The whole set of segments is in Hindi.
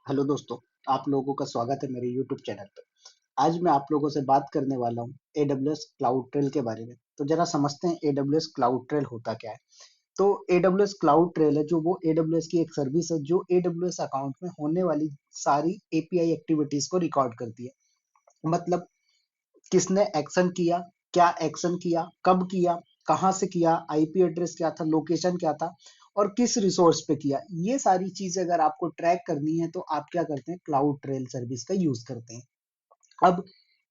हेलो दोस्तों, आप लोगों का स्वागत है मेरे यूट्यूब चैनल पे। आज मैं आप लोगों से बात करने वाला हूँ AWS क्लाउड ट्रेल के बारे में। तो जरा समझते हैं AWS क्लाउड ट्रेल होता क्या है। तो AWS क्लाउड ट्रेल है जो वो AWS की एक सर्विस है जो AWS अकाउंट में होने वाली सारी API एक्टिविटीज को रिकॉर्ड करती है। मतलब किसने एक्शन किया, क्या एक्शन किया, कब किया, कहाँ से किया, आईपी एड्रेस क्या था, लोकेशन क्या था और किस रिसोर्स पे किया। ये सारी चीजें अगर आपको ट्रैक करनी है तो आप क्या करते हैं, क्लाउड ट्रेल सर्विस का यूज करते हैं। अब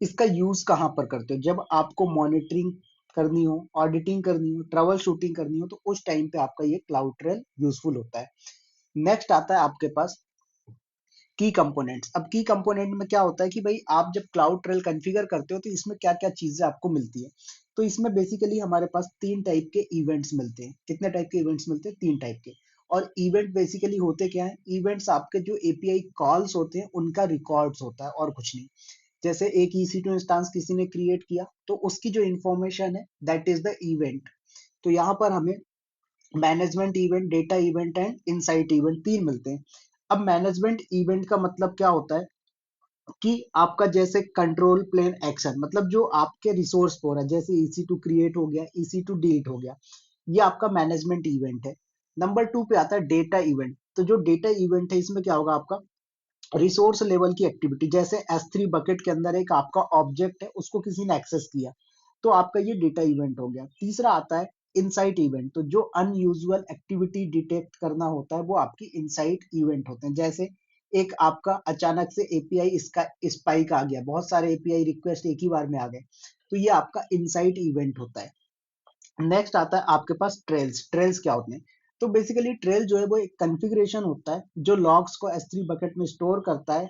इसका यूज कहाँ पर करते हो, जब आपको मॉनिटरिंग करनी हो, ऑडिटिंग करनी हो, ट्रबल शूटिंग करनी हो, तो उस टाइम पे आपका ये क्लाउड ट्रेल यूजफुल होता है। नेक्स्ट आता है आपके पास की कंपोनेंट्स। अब की कंपोनेंट में क्या होता है कि भाई आप जब क्लाउड ट्रेल कॉन्फ़िगर करते हो तो इसमें क्या क्या चीजें आपको मिलती है। तो इसमें बेसिकली हमारे पास तीन टाइप के इवेंट्स मिलते हैं। कितने टाइप के इवेंट्स मिलते हैं? तीन टाइप के। और इवेंट बेसिकली होते क्या है? इवेंट्स आपके जो एपीआई कॉल्स होते हैं उनका रिकॉर्ड्स होता है और कुछ नहीं। जैसे एक EC2 इंस्टेंस किसी ने क्रिएट किया तो उसकी जो इंफॉर्मेशन है दैट इज द इवेंट। तो यहाँ पर हमें management event, data event and insight event तीन मिलते हैं। अब मैनेजमेंट इवेंट का मतलब क्या होता है कि आपका जैसे कंट्रोल प्लेन एक्शन, मतलब जो आपके रिसोर्स पर हो रहा है, जैसे EC2 क्रिएट हो गया, EC2 डिलीट हो गया, ये आपका मैनेजमेंट इवेंट है। नंबर टू पे आता है डेटा इवेंट। तो जो डेटा इवेंट है इसमें क्या होगा, आपका रिसोर्स लेवल की एक्टिविटी, जैसे S3 बकेट के अंदर एक आपका ऑब्जेक्ट है, उसको किसी ने एक्सेस किया, तो आपका ये डेटा इवेंट हो गया। तीसरा आता है इनसाइट इवेंट। तो जो अनयूजुअल एक्टिविटी डिटेक्ट करना होता है वो आपकी इनसाइट इवेंट होते हैं। जैसे एक आपका अचानक से एपीआई इसका स्पाइक आ गया, बहुत सारे एपीआई रिक्वेस्ट एक ही बार में आ गए, तो ये आपका इनसाइट इवेंट होता है। नेक्स्ट आता है आपके पास ट्रेल्स। ट्रेल्स क्या होते हैं? तो बेसिकली ट्रेल जो है वो एक कॉन्फ़िगरेशन होता है जो लॉग्स को S3 बकेट में स्टोर करता है।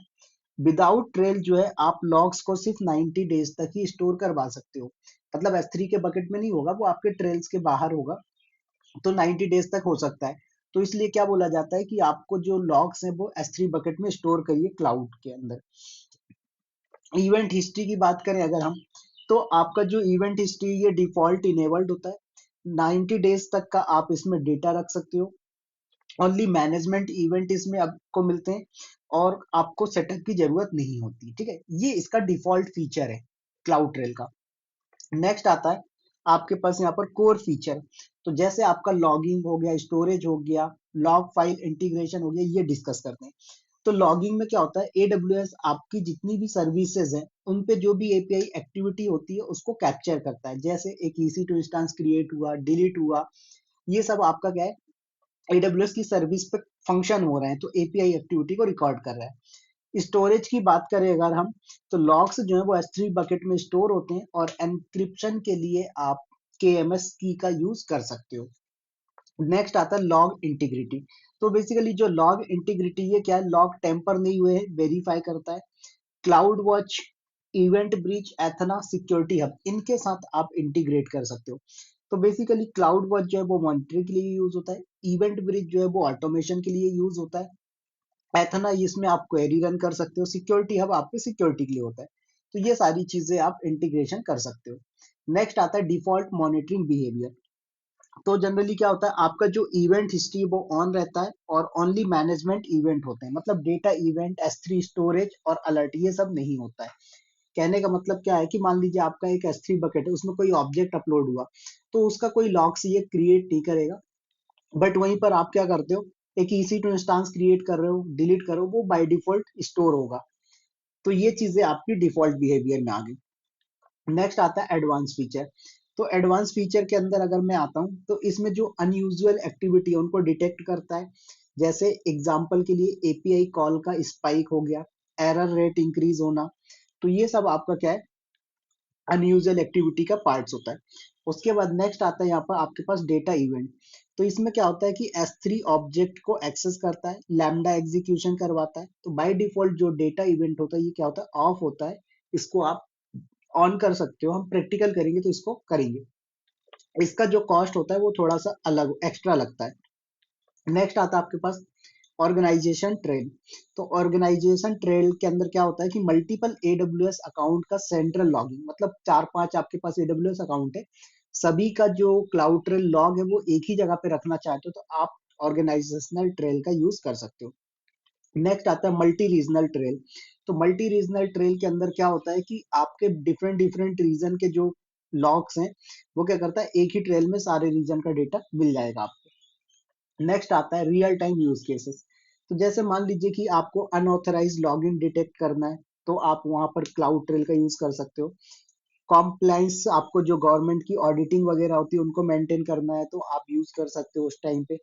विदाउट ट्रेल जो है आप लॉग्स को सिर्फ 90 डेज तक ही स्टोर करवा सकते हो। मतलब S3 के बकेट में नहीं होगा, वो आपके ट्रेल्स के बाहर होगा, तो 90 डेज तक हो सकता है। तो इसलिए क्या बोला जाता है कि आपको जो लॉग्स हैं वो S3 बकेट में स्टोर करिए क्लाउड के अंदर। इवेंट हिस्ट्री की बात करें अगर हम, तो आपका जो इवेंट हिस्ट्री ये डिफॉल्ट इनेबल्ड होता है। 90 डेज तक का आप इसमें डेटा रख सकते हो। ओनली मैनेजमेंट इवेंट इसमें आपको मिलते हैं और आपको सेटअप की जरूरत नहीं होती। ठीक है, ये इसका डिफॉल्ट फीचर है क्लाउड ट्रेल का। नेक्स्ट आता है आपके पास यहाँ पर कोर फीचर। तो जैसे आपका लॉगिंग हो गया, स्टोरेज हो गया, लॉग फाइल इंटीग्रेशन हो गया, ये डिस्कस करते हैं। तो लॉगिंग में क्या होता है, AWS आपकी जितनी भी सर्विसेज हैं उन पे जो भी एपीआई एक्टिविटी होती है उसको कैप्चर करता है। जैसे एक EC2 इंस्टेंस क्रिएट हुआ, डिलीट हुआ, ये सब आपका क्या है, AWS की सर्विस पे फंक्शन हो रहे हैं, तो एपीआई एक्टिविटी को रिकॉर्ड कर रहा है। स्टोरेज की बात करें अगर हम, तो लॉग्स जो है वो S3 बकेट में स्टोर होते हैं और एनक्रिप्शन के लिए आप KMS की का यूज कर सकते हो। नेक्स्ट आता है लॉग इंटीग्रिटी। तो बेसिकली जो लॉग इंटीग्रिटी, ये क्या है, लॉग टेम्पर नहीं हुए वेरीफाई करता है। Cloud watch, event bridge, Athena, security hub, इनके साथ आप इंटीग्रेट कर सकते हो। तो बेसिकली क्लाउड वॉच जो है वो मॉनिटरिंग के लिए यूज होता है, इवेंट ब्रिज जो है वो ऑटोमेशन के लिए यूज होता है, एथना इसमें आप क्वेरी रन कर सकते हो, सिक्योरिटी हब आपके सिक्योरिटी के लिए होता है। तो ये सारी चीजें आप इंटीग्रेशन कर सकते हो। नेक्स्ट आता है डिफॉल्ट मॉनिटरिंग बिहेवियर। तो जनरली क्या होता है, आपका जो इवेंट हिस्ट्री वो ऑन रहता है और ओनली मैनेजमेंट इवेंट होते हैं। मतलब डेटा इवेंट, S3 स्टोरेज और अलर्ट ये सब नहीं होता है। कहने का मतलब क्या है कि मान लीजिए आपका एक S3 बकेट है, उसमें कोई ऑब्जेक्ट अपलोड हुआ, तो उसका कोई लॉग से ये क्रिएट नहीं करेगा। बट वहीं पर आप क्या करते हो, एक EC2 इंस्टेंस क्रिएट कर रहे हो, डिलीट करो, वो बाय डिफॉल्ट स्टोर होगा। तो ये चीजें आपकी डिफॉल्ट बिहेवियर में आ गई। नेक्स्ट आता है एडवांस फीचर। तो एडवांस फीचर के अंदर अगर मैं आता हूँ तो इसमें जो अनयूजुअल एक्टिविटी है उनको डिटेक्ट करता है। जैसे एग्जांपल के लिए एपीआई कॉल का स्पाइक हो गया, एरर रेट इंक्रीज होना, तो ये सब आपका क्या है, अनयूजुअल एक्टिविटी का पार्ट्स होता है। उसके बाद नेक्स्ट आता है यहाँ पर आपके पास डेटा इवेंट। तो इसमें क्या होता है कि S3 ऑब्जेक्ट को एक्सेस करता है, लैम्डा एग्जीक्यूशन करवाता है। तो बाय डिफॉल्ट जो डेटा इवेंट होता है ये क्या होता है, ऑफ होता है। इसको आप ऑन कर सकते हो, हम प्रैक्टिकल करेंगे तो इसको करेंगे। इसका जो कॉस्ट होता है वो थोड़ा सा अलग एक्स्ट्रा लगता है। नेक्स्ट आता है आपके पास ऑर्गेनाइजेशन ट्रेल। तो ऑर्गेनाइजेशन ट्रेल के अंदर क्या होता है कि मल्टीपल AWS अकाउंट का सेंट्रल लॉगिंग, मतलब 4-5 आपके पास AWS अकाउंट है, सभी का जो क्लाउड ट्रेल लॉग है वो एक ही जगह पे रखना चाहते हो तो आप ऑर्गेनाइजेशनल ट्रेल का यूज कर सकते हो। नेक्स्ट आता है मल्टी रीजनल ट्रेल। तो मल्टी रीजनल ट्रेल के अंदर क्या होता है कि आपके डिफरेंट डिफरेंट रीजन के जो लॉग्स हैं, वो क्या करता है, एक ही ट्रेल में सारे रीजन का डेटा मिल जाएगा आपको। नेक्स्ट आता है रियल टाइम यूज केसेस। तो जैसे मान लीजिए कि आपको अनऑथराइज लॉगिन डिटेक्ट करना है, तो आप वहां पर क्लाउड ट्रेल का यूज कर सकते हो। कॉम्प्लायंस, आपको जो गवर्नमेंट की ऑडिटिंग वगैरह होती है उनको मेंटेन करना है, तो आप यूज कर सकते हो उस टाइम पे।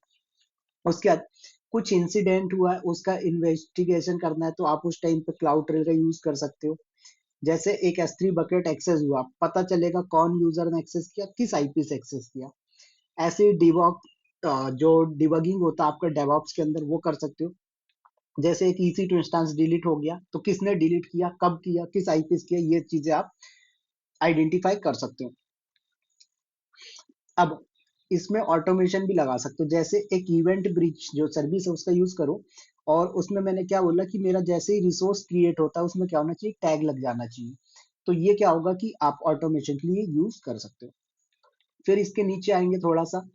उसके बाद कुछ इंसिडेंट हुआ है, उसका इन्वेस्टिगेशन करना है, तो आप उस टाइम पे क्लाउड ट्रेल का यूज कर सकते हो। जैसे एक S3 बकेट एक्सेस हुआ, पता चलेगा कौन यूजर ने एक्सेस किया, किस आईपी से एक्सेस किया। ऐसे डिबॉग, जो डिबगिंग होता है आपका डेवऑप्स के अंदर, वो कर सकते हो। जैसे एक EC2 इंस्टेंस डिलीट हो गया, तो किसने डिलीट किया, कब किया, किस आईपी से किया, ये चीजें आप आइडेंटिफाई कर सकते हो। अब इसमें ऑटोमेशन भी लगा सकते हो, जैसे एक इवेंट ब्रिज जो सर्विस है उसका यूज करो, और उसमें मैंने क्या बोला कि मेरा जैसे ही रिसोर्स क्रिएट होता है उसमें क्या होना चाहिए, टैग लग जाना चाहिए। तो ये क्या होगा कि आप ऑटोमेशन के लिए यूज कर सकते हो। फिर इसके नीचे आएंगे थोड़ा सा,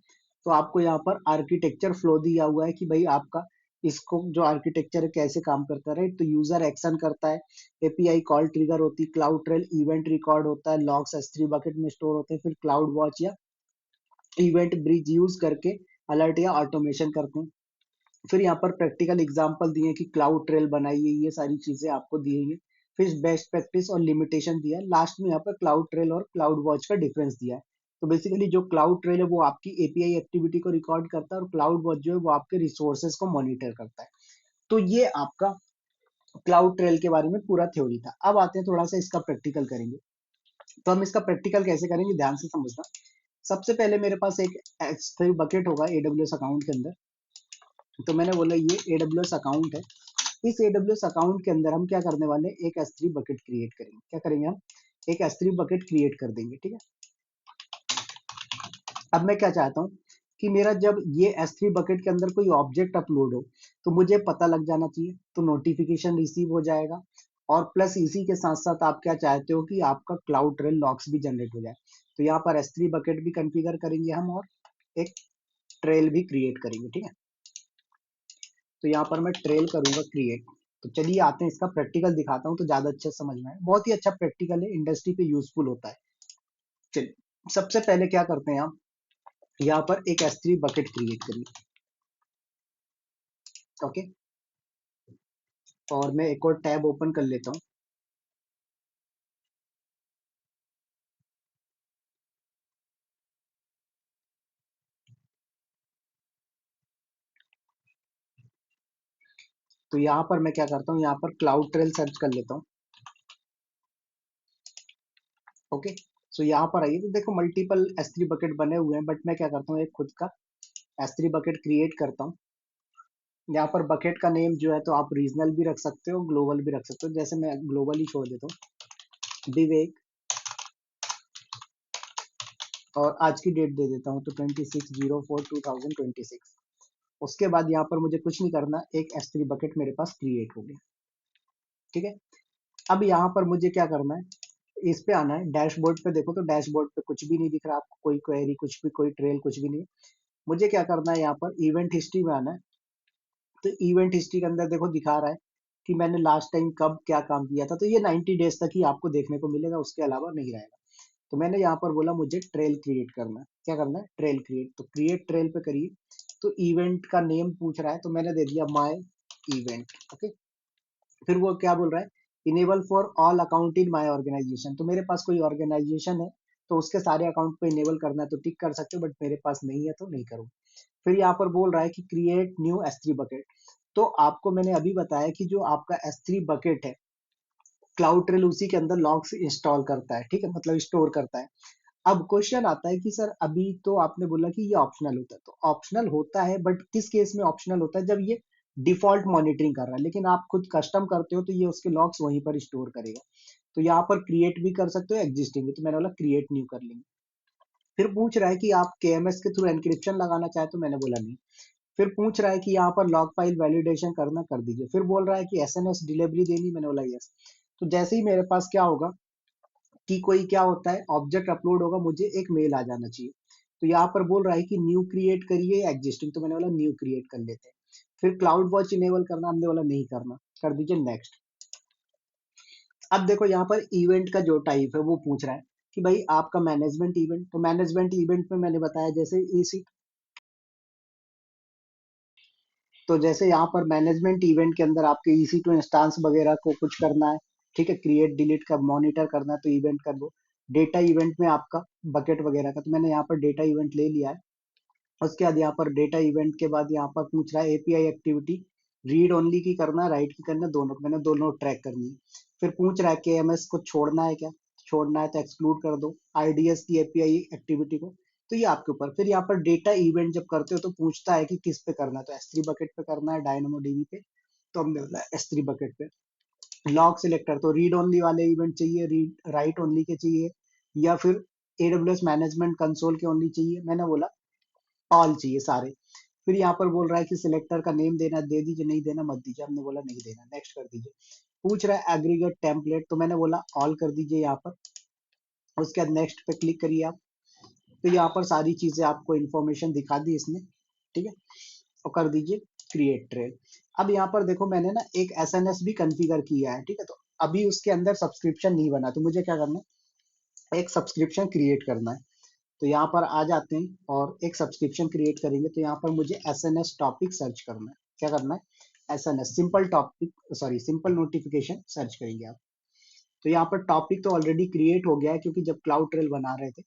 तो आपको यहाँ पर आर्किटेक्चर फ्लो दिया हुआ है कि भाई आपका इसको जो आर्किटेक्चर है कैसे काम करता है। तो यूजर एक्शन करता है, एपीआई कॉल ट्रिगर होती है, क्लाउड ट्रेल इवेंट रिकॉर्ड होता है, लॉग्स S3 बकेट में स्टोर होते हैं, फिर क्लाउड वॉच या इवेंट ब्रिज यूज करके अलर्ट या ऑटोमेशन करते हैं। फिर यहाँ पर प्रैक्टिकल एग्जांपल दिए कि क्लाउड ट्रेल बनाइए, ये सारी चीजें आपको दी है। फिर बेस्ट प्रैक्टिस और लिमिटेशन दिया है। लास्ट में यहाँ पर क्लाउड ट्रेल और क्लाउड वॉच का डिफरेंस दिया है। तो बेसिकली जो क्लाउड ट्रेल है वो आपकी एपीआई एक्टिविटी को रिकॉर्ड करता है, और क्लाउड वॉच जो है वो आपके रिसोर्सेज को मॉनिटर करता है। तो ये आपका क्लाउड ट्रेल के बारे में पूरा थ्योरी था। अब आते हैं थोड़ा सा इसका प्रैक्टिकल करेंगे। तो हम इसका प्रैक्टिकल कैसे करेंगे, ध्यान से समझना। सबसे पहले मेरे पास एक S3 बकेट होगा AWS अकाउंट के अंदर। तो मैंने बोला ये AWS अकाउंट है। इस AWS अकाउंट के अंदर हम क्या करने वाले हैं, एक S3 बकेट क्रिएट करेंगे। क्या करेंगे हम, एक S3 बकेट क्रिएट कर देंगे, ठीक है। अब मैं क्या चाहता हूँ कि मेरा जब ये S3 बकेट के अंदर कोई ऑब्जेक्ट अपलोड हो, तो मुझे पता लग जाना चाहिए, तो नोटिफिकेशन रिसीव हो जाएगा। और प्लस इसी के साथ साथ आप क्या चाहते हो कि आपका क्लाउड ट्रेल लॉग्स भी जनरेट हो जाए। तो यहाँ पर S3 बकेट भी कॉन्फ़िगर करेंगे हम, और एक ट्रेल भी क्रिएट करेंगे, ठीक है। तो यहाँ पर मैं ट्रेल करूंगा क्रिएट। तो चलिए आते हैं, इसका प्रैक्टिकल दिखाता हूँ तो ज्यादा अच्छे से समझ में आए। बहुत ही अच्छा प्रैक्टिकल है, इंडस्ट्री पे यूजफुल होता है। चलिए सबसे पहले क्या करते हैं हम, यहाँ पर एक S3 बकेट क्रिएट करिए। ओके, और मैं एक और टैब ओपन कर लेता हूँ। तो यहाँ पर मैं क्या करता हूँ, यहाँ पर क्लाउड ट्रेल सर्च कर लेता हूँ। ओके, सो यहाँ पर आइए, तो देखो मल्टीपल S3 बकेट बने हुए हैं, बट मैं क्या करता हूँ एक खुद का S3 बकेट क्रिएट करता हूँ। यहाँ पर बकेट का नेम जो है तो आप रीजनल भी रख सकते हो, ग्लोबल भी रख सकते हो। जैसे मैं ग्लोबल ही छोड़ देता हूँ, विवेक, और आज की डेट दे देता हूँ, तो 26/04/2026। उसके बाद यहाँ पर मुझे कुछ नहीं करना, एक S3 बकेट मेरे पास क्रिएट हो गया, ठीक है। अब यहाँ पर मुझे क्या करना है, इस पे आना है, डैशबोर्ड पे देखो, तो डैशबोर्ड पे कुछ भी नहीं दिख रहा आपको, कोई क्वेरी, कुछ भी, कोई ट्रेल, कुछ भी नहीं। मुझे क्या करना है, यहाँ पर इवेंट हिस्ट्री में आना है। तो इवेंट हिस्ट्री के अंदर देखो दिखा रहा है कि मैंने लास्ट टाइम कब क्या काम किया था। तो ये 90 डेज तक ही आपको देखने को मिलेगा, उसके अलावा नहीं रहेगा। तो मैंने यहाँ पर बोला मुझे ट्रेल क्रिएट करना है। क्या करना है, ट्रेल क्रिएट। तो क्रिएट ट्रेल पे करिए। तो इवेंट का नेम पूछ रहा है, तो मैंने दे दिया माय इवेंट। ओके, फिर वो क्या बोल रहा है, enable for all account in my organisation. तो मेरे पास कोई ऑर्गेनाइजेशन है तो उसके सारे अकाउंट पे इनेबल करना है, तो टिक कर सकते हो, बट मेरे पास नहीं है तो नहीं करूँ। फिर यहाँ पर बोल रहा है कि क्रिएट न्यू S3 बकेट। तो आपको मैंने अभी बताया कि जो आपका S3 बकेट है, क्लाउड ट्रेल उसी के अंदर लॉग्स इंस्टॉल करता है, ठीक है, मतलब स्टोर करता है। अब क्वेश्चन आता है कि सर अभी तो आपने बोला कि ये ऑप्शनल होता है, तो ऑप्शनल होता है, बट किस केस में ऑप्शनल होता है, जब ये डिफॉल्ट मॉनिटरिंग कर रहा है, लेकिन आप खुद कस्टम करते हो तो ये उसके लॉग्स वहीं पर स्टोर करेगा। तो यहाँ पर क्रिएट भी कर सकते हो, एग्जिस्टिंग भी। तो मैंने बोला क्रिएट न्यू कर लेंगे। फिर पूछ रहा है कि आप KMS के थ्रू एनक्रिप्शन लगाना चाहे, तो मैंने बोला नहीं। फिर पूछ रहा है कि यहाँ पर लॉग फाइल वैलिडेशन करना, कर दीजिए। फिर बोल रहा है कि SMS डिलीवरी देनी, मैंने बोला यस। तो जैसे ही मेरे पास क्या होगा कि कोई क्या होता है, ऑब्जेक्ट अपलोड होगा, मुझे एक मेल आ जाना चाहिए। तो यहाँ पर बोल रहा है कि न्यू क्रिएट करिए या एग्जिस्टिंग, तो मैंने बोला न्यू क्रिएट कर लेते हैं। फिर क्लाउड वॉच इनेबल करना, हमने बोला नहीं करना, कर दीजिए नेक्स्ट। अब देखो यहाँ पर इवेंट का जो टाइप है वो पूछ रहा है कि भाई आपका मैनेजमेंट इवेंट, तो मैनेजमेंट इवेंट में मैंने बताया जैसे ईसी, तो जैसे यहाँ पर मैनेजमेंट इवेंट के अंदर आपके ईसी टू इंस्टांस वगैरह को कुछ करना है, ठीक है, क्रिएट डिलीट का मॉनिटर करना है तो इवेंट कर दो। डेटा इवेंट में आपका बकेट वगैरह का, तो मैंने यहाँ पर डेटा इवेंट ले लिया है। उसके बाद यहाँ पर डेटा इवेंट के बाद यहाँ पर पूछ रहा है एपीआई एक्टिविटी रीड ओनली की करना है, राइट की करना है, दोनों, मैंने दोनों ट्रैक करनी है। फिर पूछ रहा है कि एमएस को छोड़ना है क्या, छोड़ना है तो एक्सक्लूड कर दो, आईडीएस की एपीआई एक्टिविटी को, तो ये आपके ऊपर। फिर यहाँ पर डेटा इवेंट जब करते हो तो पूछता है कि किस पे करना है, तो S3 बकेट पे करना है, डायनामो डीबी पे, तो हमने बोला S3 बकेट पे। लॉग सिलेक्टर तो रीड ओनली वाले इवेंट चाहिए, रीड राइट ओनली के चाहिए, या फिर एडब्ल्यूएस मैनेजमेंट कंसोल के ओनली चाहिए, मैंने बोला ऑल चाहिए सारे। फिर यहाँ पर बोल रहा है कि सिलेक्टर का नेम देना दे दीजिए, नहीं देना मत दीजिए, हमने बोला नहीं देना, नेक्स्ट कर दीजिए। पूछ रहा है एग्रीगेट टेम्पलेट, तो मैंने बोला ऑल कर दीजिए यहाँ पर। उसके बाद नेक्स्ट पे क्लिक करिए आप, तो यहाँ पर सारी चीजें आपको इन्फॉर्मेशन दिखा दी इसने, ठीक है, और कर दीजिए क्रिएट ट्रेल। अब यहाँ पर देखो मैंने ना एक एसएनएस भी कॉन्फ़िगर किया है, ठीक है, तो अभी उसके अंदर सब्सक्रिप्शन नहीं बना, तो मुझे क्या करना है, एक सब्सक्रिप्शन क्रिएट करना है। तो यहाँ पर आ जाते हैं और एक सब्सक्रिप्शन क्रिएट करेंगे, तो यहाँ पर मुझे S N S topic search करना है। क्या करना है, S N S simple topic, sorry simple notification search करेंगे आप। तो यहाँ पर टॉपिक तो ऑलरेडी क्रिएट हो गया है, क्योंकि जब क्लाउड ट्रेल बना रहे थे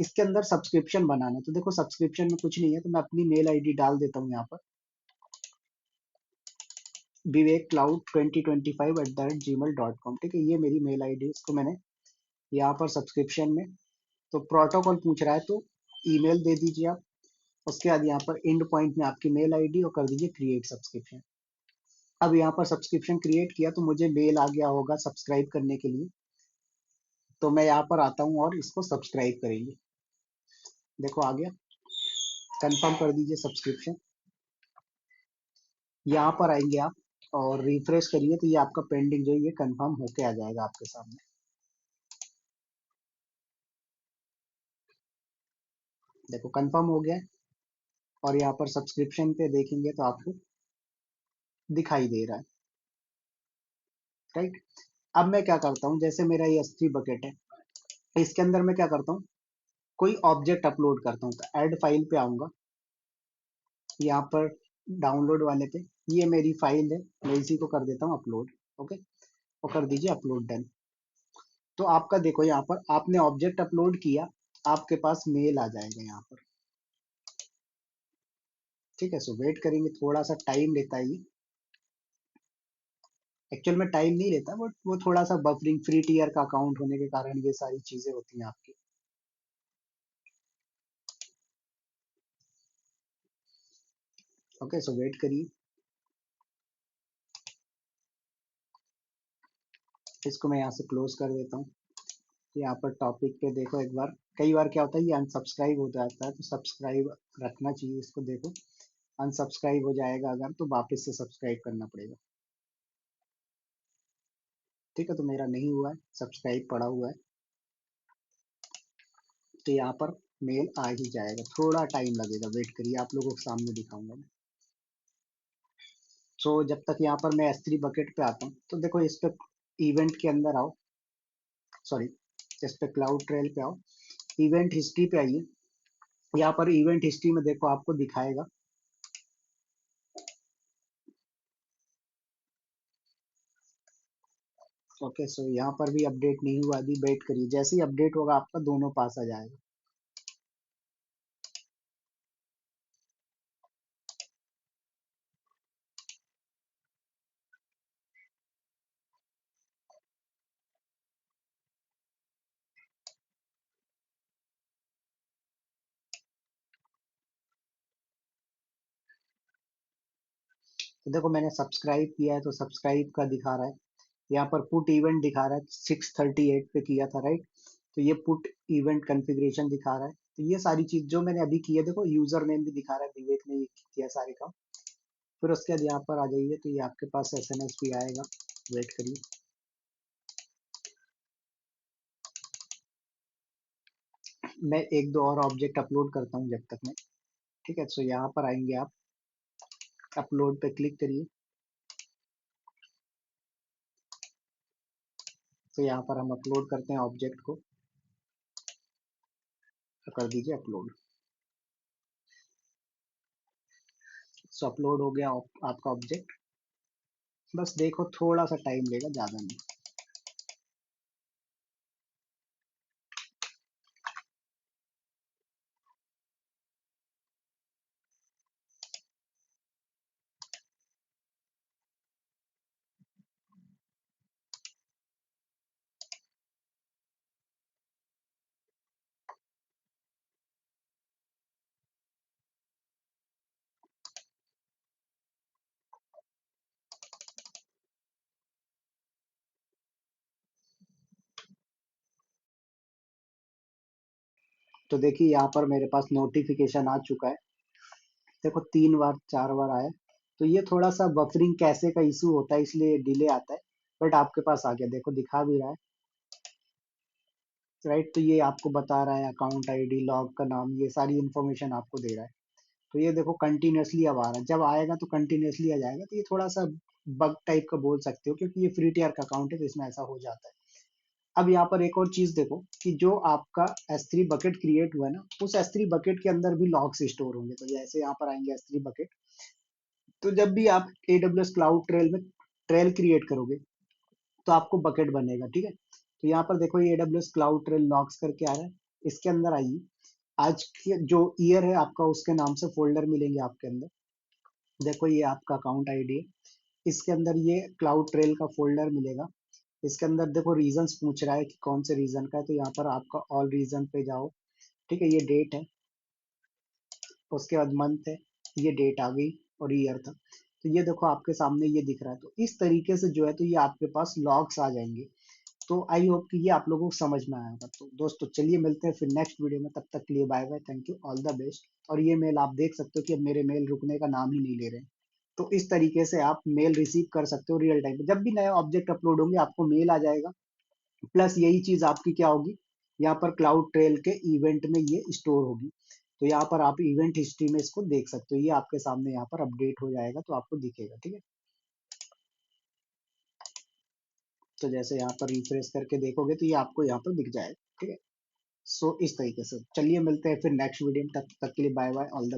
इसके अंदर सब्सक्रिप्शन बनाना है। तो देखो सब्सक्रिप्शन में कुछ नहीं है, तो मैं अपनी मेल आईडी डाल देता हूँ यहाँ पर, विवेक क्लाउड 2025@gmail.com, ठीक है, ये मेरी मेल आईडी, इसको मैंने यहाँ पर सब्सक्रिप्शन में, तो प्रोटोकॉल पूछ रहा है तो ईमेल दे दीजिए आप। उसके बाद यहाँ पर एंड पॉइंट में आपकी मेल आईडी और कर दीजिए क्रिएट सब्सक्रिप्शन। अब यहाँ पर सब्सक्रिप्शन क्रिएट किया तो मुझे मेल आ गया होगा सब्सक्राइब करने के लिए, तो मैं यहाँ पर आता हूँ और इसको सब्सक्राइब करेंगे। देखो आ गया, कंफर्म कर दीजिए सब्सक्रिप्शन। यहाँ पर आएंगे आप और रिफ्रेश करिए, तो ये आपका पेंडिंग जो है ये कंफर्म होके आ जाएगा आपके सामने। देखो कंफर्म हो गया है, और यहाँ पर सब्सक्रिप्शन पे देखेंगे तो आपको दिखाई दे रहा है, राइट। अब मैं क्या करता हूँ, जैसे मेरा ये S3 बकेट है, इसके अंदर मैं क्या करता हूँ, कोई ऑब्जेक्ट अपलोड करता हूँ, तो ऐड फाइल पे आऊंगा, यहाँ पर डाउनलोड वाले पे, ये मेरी फाइल है, मैं इसी को कर देता हूँ अपलोड, ओके, और कर दीजिए अपलोड डन। तो आपका देखो यहाँ पर आपने ऑब्जेक्ट अपलोड किया, आपके पास मेल आ जाएगा यहाँ पर, ठीक है। सो वेट करेंगे, थोड़ा सा टाइम लेता है ये, एक्चुअल में टाइम नहीं लेता, बट वो थोड़ा सा बफरिंग, फ्री टीयर का अकाउंट होने के कारण ये सारी चीजें होती हैं आपकी। ओके, सो वेट करिए, इसको मैं यहाँ से क्लोज कर देता हूँ। यहाँ पर टॉपिक पे देखो एक बार, कई बार क्या होता है ये अनसब्सक्राइब हो जाता है, तो सब्सक्राइब रखना चाहिए इसको। देखो अनसब्सक्राइब हो जाएगा अगर, तो वापस से सब्सक्राइब करना पड़ेगा, ठीक है। तो मेरा नहीं हुआ है, सब्सक्राइब पड़ा हुआ है, तो यहाँ पर मेल आ ही जाएगा, थोड़ा टाइम लगेगा, वेट करिए, आप लोगों के सामने दिखाऊंगा मैं। सो जब तक यहाँ पर मैं S3 बकेट पे आता हूँ, तो देखो इस पे इवेंट के अंदर आओ, सॉरी इस पे क्लाउड ट्रेल पे आओ, इवेंट हिस्ट्री पे आइए। यहाँ पर इवेंट हिस्ट्री में देखो आपको दिखाएगा, ओके। सो यहाँ पर भी अपडेट नहीं हुआ, अभी वेट करिए, जैसे ही अपडेट होगा आपका दोनों पास आ जाएगा। तो देखो मैंने सब्सक्राइब किया है, तो सब्सक्राइब का दिखा रहा है, यहाँ पर पुट इवेंट दिखा रहा है, 6:38 पे किया था, राइट। तो ये पुट इवेंट कॉन्फ़िगरेशन दिखा रहा है, तो ये सारी चीज जो मैंने अभी की है, देखो यूजर नेम भी दिखा रहा है, विवेक ने ये किया सारे काम। फिर उसके बाद यहाँ पर आ जाइए, तो ये आपके पास एसएमएस भी आएगा, वेट करिए। मैं एक दो और ऑब्जेक्ट अपलोड करता हूँ जब तक मैं, ठीक है। सो यहाँ पर आएंगे आप, अपलोड पे क्लिक करिए। तो यहाँ पर हम अपलोड करते हैं ऑब्जेक्ट को, तो कर दीजिए अपलोड। सो अपलोड हो गया आपका ऑब्जेक्ट। बस देखो थोड़ा सा टाइम लेगा, ज़्यादा नहीं। तो देखिए यहाँ पर मेरे पास नोटिफिकेशन आ चुका है। देखो 3 बार 4 बार आया। तो ये थोड़ा सा बफरिंग कैसे का इशू होता है, इसलिए डिले आता है। बट आपके पास आ गया, देखो दिखा भी रहा है, राइट। तो ये आपको बता रहा है अकाउंट आईडी, लॉग का नाम, ये सारी इन्फॉर्मेशन आपको दे रहा है। तो ये देखो कंटिन्यूअसली अब आ रहा है, जब आएगा तो कंटिन्यूअसली आ जाएगा। तो ये थोड़ा सा बग टाइप का बोल सकते हो, क्योंकि ये फ्री टीयर का अकाउंट है, तो इसमें ऐसा हो जाता है। अब यहाँ पर एक और चीज देखो कि जो आपका S3 बकेट क्रिएट हुआ है ना, उस S3 बकेट के अंदर भी लॉग्स स्टोर होंगे। तो जैसे यहाँ पर आएंगे S3 बकेट, तो जब भी आप AWS क्लाउड ट्रेल में ट्रेल क्रिएट करोगे तो आपको बकेट बनेगा, ठीक है। तो यहाँ पर देखो ये AWS क्लाउड ट्रेल लॉग्स करके आ रहा है। इसके अंदर आइए, आज के जो ईयर है आपका, उसके नाम से फोल्डर मिलेंगे आपके अंदर। देखो ये आपका अकाउंट आईडी है, इसके अंदर ये क्लाउड ट्रेल का फोल्डर मिलेगा। इसके अंदर देखो रीजंस पूछ रहा है कि कौन से रीजन का है, तो यहाँ पर आपका ऑल रीजन पे जाओ, ठीक है। ये डेट है, उसके बाद मंथ है, ये डेट आ गई, और ईयर था। तो ये देखो आपके सामने ये दिख रहा है। तो इस तरीके से जो है, तो ये आपके पास लॉग्स आ जाएंगे। तो आई होप कि ये आप लोगों को समझ में आया होगा। तो दोस्तों चलिए मिलते हैं फिर नेक्स्ट वीडियो में, तब तक के लिए bye bye, thank you, all the best. और ये मेल आप देख सकते हो कि अब मेरे मेल रुकने का नाम ही नहीं ले रहे हैं। तो इस तरीके से आप मेल रिसीव कर सकते हो रियल टाइम में, जब भी नया ऑब्जेक्ट अपलोड होंगे आपको मेल आ जाएगा। प्लस यही चीज आपकी क्या होगी, यहाँ पर क्लाउड ट्रेल के इवेंट में ये स्टोर होगी। तो यहाँ पर आप इवेंट हिस्ट्री में इसको देख सकते हो, ये आपके सामने यहाँ पर अपडेट हो जाएगा, तो आपको दिखेगा, ठीक है। तो जैसे यहाँ पर रिफ्रेश करके देखोगे तो ये आपको यहाँ पर दिख जाएगा, ठीक है। सो इस तरीके से चलिए मिलते हैं फिर नेक्स्ट वीडियो में, तब तक के लिए बाय बाय, ऑल द